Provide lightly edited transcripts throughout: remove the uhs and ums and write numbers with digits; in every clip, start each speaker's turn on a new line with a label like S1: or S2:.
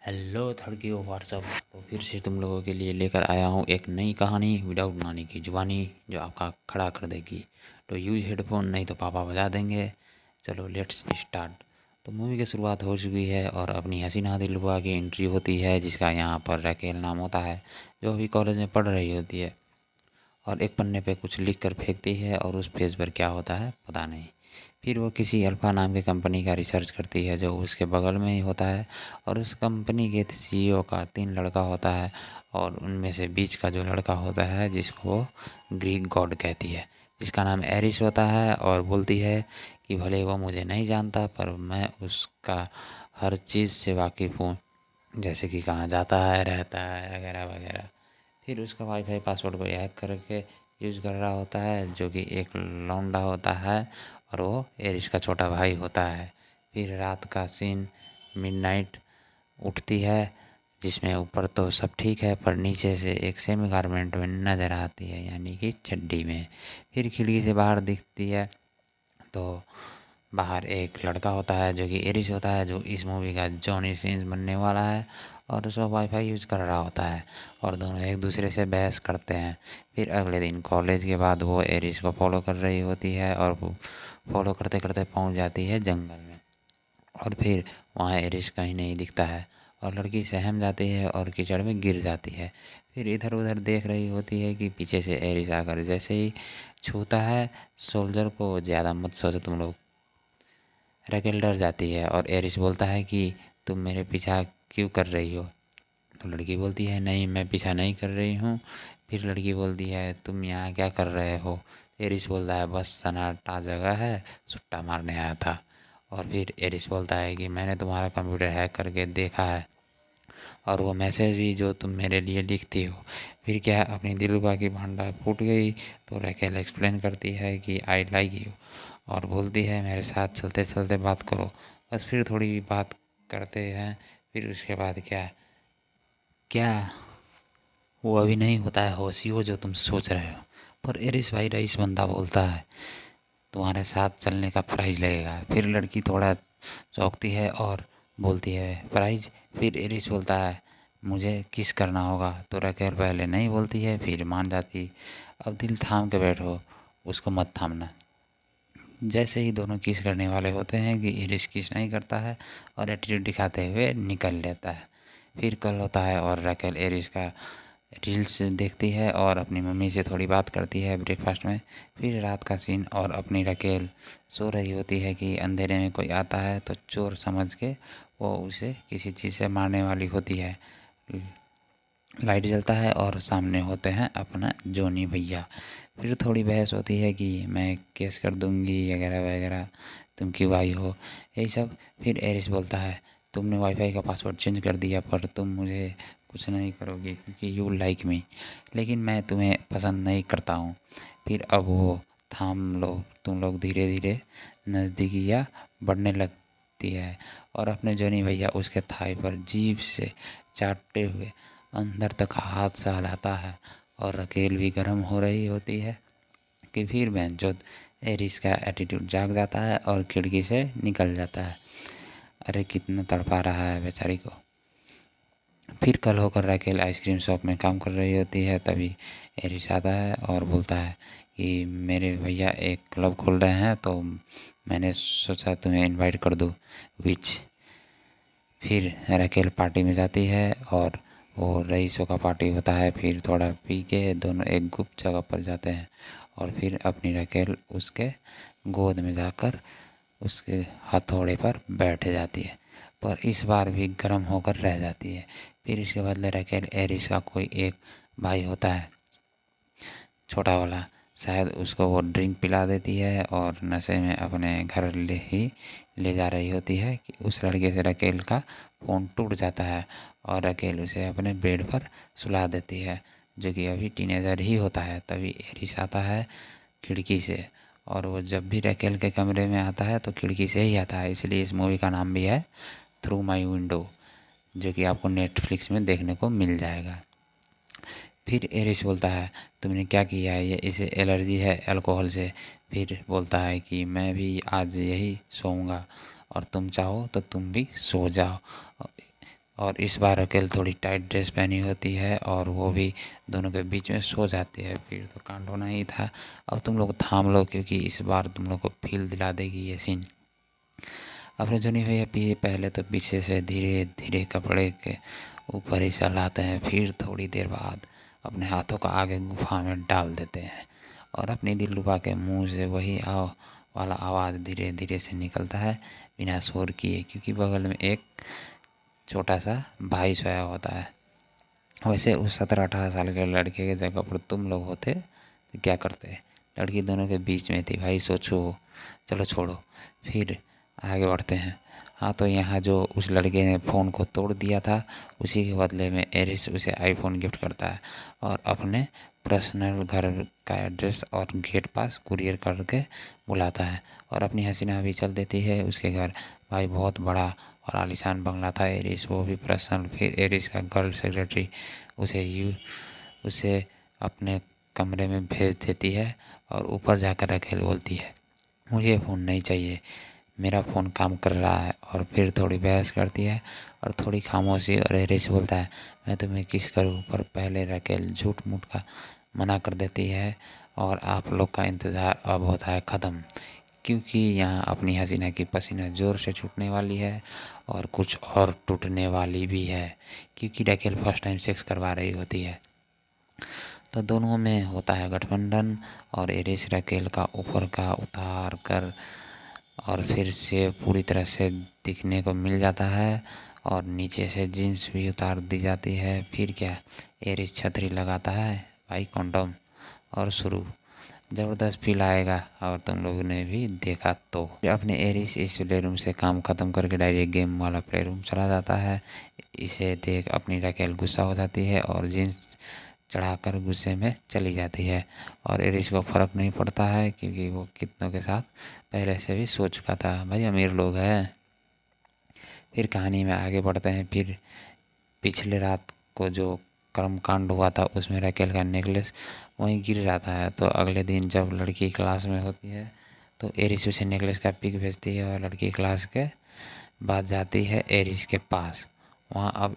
S1: Hello थड़कियो WhatsApp. तो फिर से तुम लोगों के लिए लेकर आया हूँ एक नई कहानी विदाउट नानी की जुबानी जो आपका खड़ा कर देगी। तो यूज हेडफोन, नहीं तो पापा बजा देंगे। चलो लेट्स स्टार्ट। तो मूवी की शुरुआत हो चुकी है और अपनी हसीना दिलरुबा की एंट्री होती है, जिसका यहाँ पर रकेल नाम होता है, जो अभी कॉलेज में पढ़ रही होती है और एक पन्ने पे कुछ लिख कर फेंकती है और उस पेज पर क्या होता है पता नहीं। फिर वो किसी अल्फ़ा नाम की कंपनी का रिसर्च करती है जो उसके बगल में ही होता है, और उस कंपनी के सीईओ का 3 लड़का होता है, और उनमें से बीच का जो लड़का होता है जिसको वो ग्रीक गॉड कहती है, जिसका नाम एरिस होता है, और बोलती है कि भले वो मुझे नहीं जानता पर मैं उसका हर चीज़ से वाकिफ़ हूँ, जैसे कि कहाँ जाता है, रहता है, वगैरह वगैरह। फिर उसका वाईफाई पासवर्ड को हैक करके यूज़ कर रहा होता है, जो कि एक लौंडा होता है और वो एरिस का छोटा भाई होता है। फिर रात का सीन, मिडनाइट उठती है, जिसमें ऊपर तो सब ठीक है पर नीचे से एक सेमी गारमेंट में नज़र आती है, यानी कि चड्डी में। फिर खिड़की से बाहर दिखती है तो बाहर एक लड़का होता है जो कि एरिस होता है, जो इस मूवी का जॉनी सीन्स बनने वाला है, और उसका वाईफाई यूज़ कर रहा होता है और दोनों एक दूसरे से बहस करते हैं। फिर अगले दिन कॉलेज के बाद वो एरिस को फॉलो कर रही होती है और वो फॉलो करते करते पहुंच जाती है जंगल में, और फिर वहाँ एरिस कहीं नहीं दिखता है और लड़की सहम जाती है और कीचड़ में गिर जाती है। फिर इधर उधर देख रही होती है कि पीछे से एरिस आकर जैसे ही छूता है सोल्जर को, ज़्यादा मत सोचो तुम लोग। रकेल डर जाती है और एरिस बोलता है कि तुम मेरे पीछा क्यों कर रही हो। तो लड़की बोलती है नहीं, मैं पीछा नहीं कर रही हूँ। फिर लड़की बोलती है तुम यहाँ क्या कर रहे हो। एरिस बोलता है बस सन्नाटा जगह है, सुट्टा मारने आया था। और फिर एरिस बोलता है कि मैंने तुम्हारा कंप्यूटर हैक करके देखा है, और वो मैसेज भी जो तुम मेरे लिए लिखती हो। फिर क्या अपनी दिलरुबा की भांडा फूट गई। तो रकेल एक्सप्लेन करती है कि आई लाइक यू, और बोलती है मेरे साथ चलते चलते बात करो। बस फिर थोड़ी भी बात करते हैं। फिर उसके बाद क्या क्या वो अभी नहीं होता है होशी वो जो तुम सोच रहे हो। पर एरिस भाई रईस बंदा बोलता है तुम्हारे साथ चलने का प्राइज लगेगा। फिर लड़की थोड़ा चौंकती है और बोलती है प्राइज। फिर एरिस बोलता है मुझे किस करना होगा। तो रकेल पहले नहीं बोलती है फिर मान जाती। अब दिल थाम के बैठो, उसको मत थामना। जैसे ही दोनों किस करने वाले होते हैं कि एरिस किस नहीं करता है और एटीट्यूड दिखाते हुए निकल लेता है। फिर कल होता है और रकेल एरिस का रील्स देखती है और अपनी मम्मी से थोड़ी बात करती है ब्रेकफास्ट में। फिर रात का सीन और अपनी रकेल सो रही होती है कि अंधेरे में कोई आता है तो चोर समझ के वो उसे किसी चीज़ से मारने वाली होती है। लाइट जलता है और सामने होते हैं अपना जोनी भैया। फिर थोड़ी बहस होती है कि मैं केस कर दूंगी वगैरह वगैरह, तुम क्यों आई हो, यही सब। फिर एरिस बोलता है तुमने वाईफाई का पासवर्ड चेंज कर दिया पर तुम मुझे कुछ नहीं करोगी क्योंकि यू लाइक मी, लेकिन मैं तुम्हें पसंद नहीं करता हूँ। फिर अब वो थाम लो, तुम लोग धीरे धीरे नज़दीकियाँ बढ़ने लगती है और अपने जोनी भैया उसके थाई पर जीभ से चाटते हुए अंदर तक हाथ सहलाता है, और रकेल भी गर्म हो रही होती है कि फिर बेंचोद एरिस का एटीट्यूड जाग जाता है और खिड़की से निकल जाता है। अरे कितना तड़पा रहा है बेचारी को। फिर कल होकर रकेल आइसक्रीम शॉप में काम कर रही होती है, तभी एरिस आता है और बोलता है कि मेरे भैया एक क्लब खोल रहे हैं तो मैंने सोचा तुम्हें इनवाइट कर दूँ। विच फिर रकेल पार्टी में जाती है और वो रईसों का पार्टी होता है। फिर थोड़ा पी के दोनों एक गुप्त जगह पर जाते हैं और फिर अपनी रकेल उसके गोद में जाकर उसके हथौड़े पर बैठ जाती है, पर इस बार भी गर्म होकर रह जाती है। फिर इसके बदले रकेल एरिस का कोई एक भाई होता है छोटा वाला, शायद उसको वो ड्रिंक पिला देती है और नशे में अपने घर ले जा रही होती है कि उस लड़के से रकेल का फ़ोन टूट जाता है और रकेल उसे अपने बेड पर सुला देती है, जो कि अभी टीनेजर ही होता है। तभी एरिस आता है खिड़की से, और वो जब भी रकेल के कमरे में आता है तो खिड़की से ही आता है, इसलिए इस मूवी का नाम भी है थ्रू माई विंडो, जो कि आपको नेटफ्लिक्स में देखने को मिल जाएगा। फिर एरिस बोलता है तुमने क्या किया है, ये इसे एलर्जी है अल्कोहल से। फिर बोलता है कि मैं भी आज यही सोऊंगा और तुम चाहो तो तुम भी सो जाओ। और इस बार रकेल थोड़ी टाइट ड्रेस पहनी होती है और वो भी दोनों के बीच में सो जाती है। फिर तो कांड होना ही था। अब तुम लोग थाम लो क्योंकि इस बार तुम लोग को फील दिला देगी ये सीन। अपने जोनी भैया पहले तो पीछे से धीरे धीरे कपड़े के ऊपर ही चलाते हैं, फिर थोड़ी देर बाद अपने हाथों को आगे गुफा में डाल देते हैं और अपनी दिलरुबा के मुंह से वही वाला आवाज़ धीरे धीरे से निकलता है बिना शोर किए, क्योंकि बगल में एक छोटा सा भाई सोया होता है। वैसे उस 17-18 साल के लड़के के जगह पर तुम लोग होते तो क्या करते? लड़की दोनों के बीच में थी भाई, सोचो। चलो छोड़ो, फिर आगे बढ़ते हैं। हाँ, तो यहाँ जो उस लड़के ने फ़ोन को तोड़ दिया था, उसी के बदले में एरिस उसे आईफोन गिफ्ट करता है और अपने पर्सनल घर का एड्रेस और गेट पास कुरियर करके बुलाता है और अपनी हसीना भी चल देती है उसके घर। भाई बहुत बड़ा और आलीशान बंगला था एरिस, वो भी पर्सनल। फिर एरिस का गर्ल सेक्रेटरी उसे अपने कमरे में भेज देती है और ऊपर जाकर रखेल बोलती है, मुझे फ़ोन नहीं चाहिए, मेरा फ़ोन काम कर रहा है। और फिर थोड़ी बहस करती है और थोड़ी खामोशी, और एरिस बोलता है, मैं तुम्हें किस करूँ? पर पहले रकेल झूठ मूठ का मना कर देती है और आप लोग का इंतज़ार अब होता है ख़त्म, क्योंकि यहाँ अपनी हसीना की पसीना ज़ोर से छूटने वाली है और कुछ और टूटने वाली भी है, क्योंकि रकेल फर्स्ट टाइम सेक्स करवा रही होती है। तो दोनों में होता है गठबंधन और एरिस रकेल का ऊपर का उतार कर और फिर से पूरी तरह से दिखने को मिल जाता है और नीचे से जीन्स भी उतार दी जाती है। फिर क्या, एरिस छतरी लगाता है भाई, कंडोम, और शुरू ज़बरदस्त फील आएगा। और तुम लोगों ने भी देखा तो अपने एरिस इस प्ले रूम से काम ख़त्म करके डायरेक्ट गेम वाला प्ले रूम चला जाता है। इसे देख अपनी रकेल गुस्सा हो जाती है और जीन्स चढ़ाकर गुस्से में चली जाती है और एरिस को फ़र्क नहीं पड़ता है, क्योंकि वो कितनों के साथ पहले से भी सो चुका था। भाई अमीर लोग हैं। फिर कहानी में आगे बढ़ते हैं। फिर पिछले रात को जो कर्मकांड हुआ था उसमें रकेल का नेकलेस वहीं गिर जाता है। तो अगले दिन जब लड़की क्लास में होती है तो एरिस उसे नेकलेस का पिक भेजती है और लड़की क्लास के बाद जाती है एरिस के पास। वहाँ अब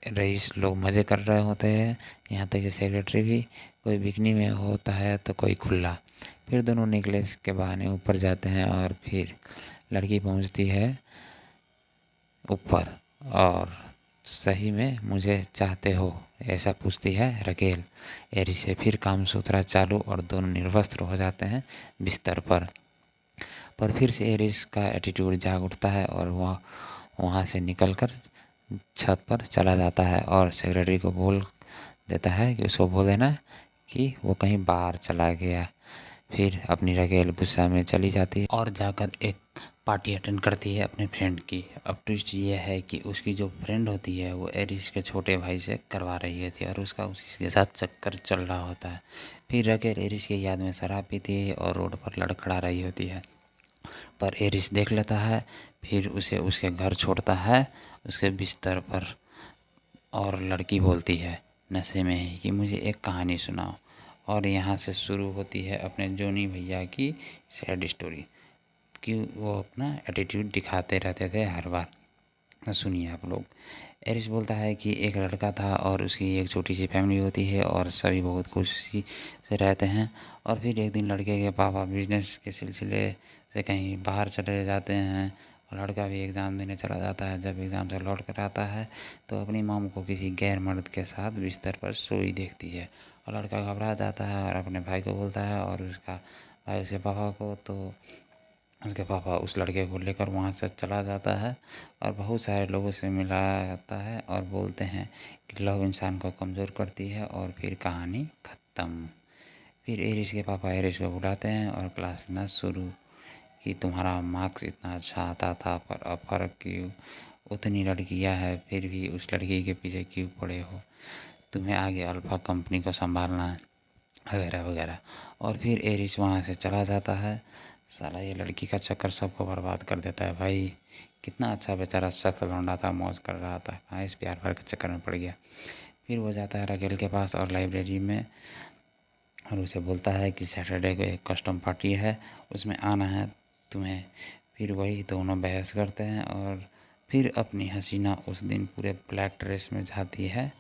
S1: रईस लोग मज़े कर रहे होते हैं, यहाँ तक कि सेक्रेटरी भी, कोई बिकनी में होता है तो कोई खुला। फिर दोनों नेकलेस के बहाने ऊपर जाते हैं और फिर लड़की पहुँचती है ऊपर और सही में मुझे चाहते हो, ऐसा पूछती है रकेल एरिस से। फिर कामसूत्रा चालू और दोनों निर्वस्त्र हो जाते हैं बिस्तर पर फिर से एरिस का एटीट्यूड जाग उठता है और वह वहाँ से निकलकर छत पर चला जाता है और सेक्रेटरी को बोल देता है कि उसको बोल देना कि वो कहीं बाहर चला गया। फिर अपनी रकेल गुस्सा में चली जाती है और जाकर एक पार्टी अटेंड करती है अपने फ्रेंड की। अब ट्विस्ट ये है कि उसकी जो फ्रेंड होती है वो एरिस के छोटे भाई से करवा रही थी और उसका उसी के साथ चक्कर चल रहा होता है। फिर रकेल एरिस की याद में शराब पीती है और रोड पर लड़खड़ा रही होती है, पर एरिस देख लेता है। फिर उसे उसके घर छोड़ता है उसके बिस्तर पर और लड़की बोलती है नशे में ही कि मुझे एक कहानी सुनाओ। और यहाँ से शुरू होती है अपने जोनी भैया की सैड स्टोरी, कि वो अपना एटीट्यूड दिखाते रहते थे हर बार। सुनिए आप लोग। एरिस बोलता है कि एक लड़का था और उसकी एक छोटी सी फैमिली होती है और सभी बहुत खुशी से रहते हैं। और फिर एक दिन लड़के के पापा बिजनेस के सिलसिले से कहीं बाहर चले जाते हैं और लड़का भी एग्ज़ाम देने चला जाता है। जब एग्ज़ाम से लौट कर आता है तो अपनी मॉम को किसी गैर मर्द के साथ बिस्तर पर सोई देखती है और लड़का घबरा जाता है और अपने भाई को बोलता है और उसका भाई उसके पापा को। तो उसके पापा उस लड़के को लेकर वहाँ से चला जाता है और बहुत सारे लोगों से मिला जाता है और बोलते हैं कि लव इंसान को कमज़ोर करती है और फिर कहानी ख़त्म। फिर एरिस के पापा एरिस को बुलाते हैं और क्लास लेना शुरू, कि तुम्हारा मार्क्स इतना अच्छा आता था पर अब फ़र्क क्यों, उतनी लड़कियां हैं फिर भी उस लड़की के पीछे क्यों पड़े हो, तुम्हें आगे अल्फ़ा कंपनी को संभालना है, वगैरह वगैरह। और फिर एरिस वहाँ से चला जाता है। साला ये लड़की का चक्कर सबको बर्बाद कर देता है भाई। कितना अच्छा बेचारा सख्त लौंडा था, मौज कर रहा था, कहाँ इस प्यार भर के चक्कर में पड़ गया। फिर वो जाता है रकेल के पास और लाइब्रेरी में और उसे बोलता है कि सैटरडे को एक कस्टम पार्टी है, उसमें आना है तुम्हें। फिर वही दोनों बहस करते हैं और फिर अपनी हसीना उस दिन पूरे ब्लैक ड्रेस में जाती है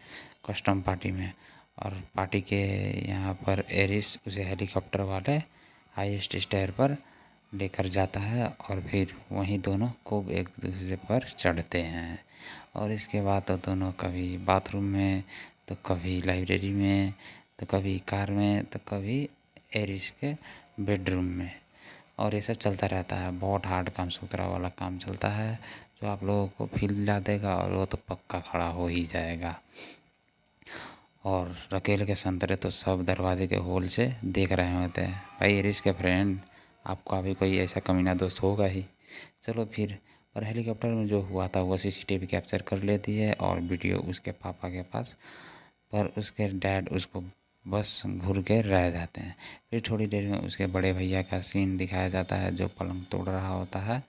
S1: कस्टम पार्टी में, और पार्टी के यहाँ पर एरिस उसे हेलीकॉप्टर वाले हाईएस्ट स्टेयर पर लेकर जाता है, और फिर वहीं दोनों खूब एक दूसरे पर चढ़ते हैं। और इसके बाद तो दोनों कभी बाथरूम में, तो कभी लाइब्रेरी में, तो कभी कार में, तो कभी एरिस के बेडरूम में, और ये सब चलता रहता है। बहुत हार्ड काम सूत्रा वाला काम चलता है, जो आप लोगों को फील दिला देगा, और वो तो पक्का खड़ा हो ही जाएगा। और रकेल के संतरे तो सब दरवाजे के होल से देख रहे होते हैं। भाई एरिस के फ्रेंड, आपका भी कोई ऐसा कमीना दोस्त होगा ही। चलो फिर, पर हेलीकॉप्टर में जो हुआ था वो सीसीटीवी कैप्चर कर लेती है और वीडियो उसके पापा के पास, पर उसके डैड उसको बस घूर के रह जाते हैं। फिर थोड़ी देर में उसके बड़े भैया का सीन दिखाया जाता है, जो पलंग तोड़ रहा होता है,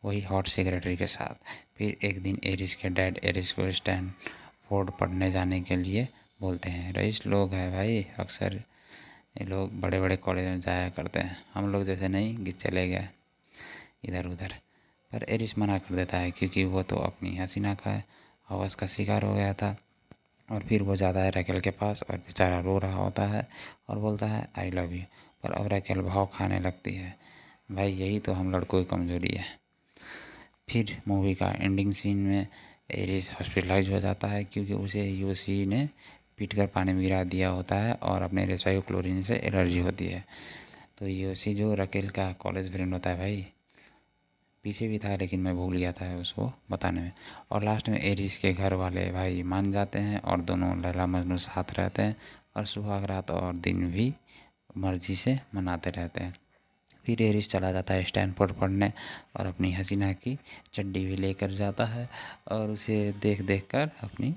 S1: वही हॉट सेक्रेटरी के साथ। फिर एक दिन एरिस के डैड एरिस को स्टैनफोर्ड पढ़ने जाने के लिए बोलते हैं। रईस लोग हैं भाई, अक्सर ये लोग बड़े बड़े कॉलेज में जाया करते हैं, हम लोग जैसे नहीं कि चले गए इधर उधर। पर एरिस मना कर देता है, क्योंकि वो तो अपनी हसीना का हवस का शिकार हो गया था। और फिर वो जाता है रकेल के पास, और बेचारा रो रहा होता है और बोलता है आई लव यू। पर अब रकेल भाव खाने लगती है। भाई यही तो हम लड़कों की कमज़ोरी है। फिर मूवी का एंडिंग सीन में एरिस हॉस्पिटलाइज हो जाता है, क्योंकि उसे यूसी ने पीट कर पानी में गिरा दिया होता है, और अपने रेसाई क्लोरीन से एलर्जी होती है। तो यूसी जो रकेल का कॉलेज फ्रेंड होता है भाई, पीछे भी था लेकिन मैं भूल गया था उसको बताने में। और लास्ट में एरिस के घर वाले भाई मान जाते हैं, और दोनों लैला मजनू साथ रहते हैं, और सुहाग रात और दिन भी मर्जी से मनाते रहते हैं। फिर एरिस चला जाता है स्टैनफोर्ड पढ़ने, और अपनी हसीना की चड्डी भी लेकर जाता है, और उसे देख देख कर अपनी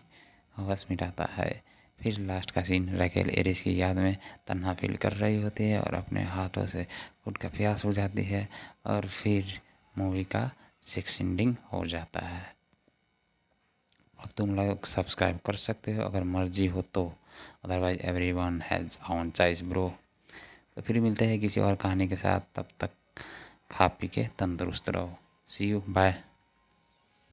S1: हवस मिटाता है। फिर लास्ट का सीन, रकेल एरिस की याद में तन्हा फील कर रही होती है, और अपने हाथों से खुद का प्यास हो जाती है, और फिर मूवी का सिक्स एंडिंग हो जाता है। अब तुम लोग सब्सक्राइब कर सकते हो अगर मर्जी हो तो, otherwise everyone has own choice bro. तो फिर मिलते हैं किसी और कहानी के साथ, तब तक खा पी के तंदुरुस्त रहो। सी यू, बाय।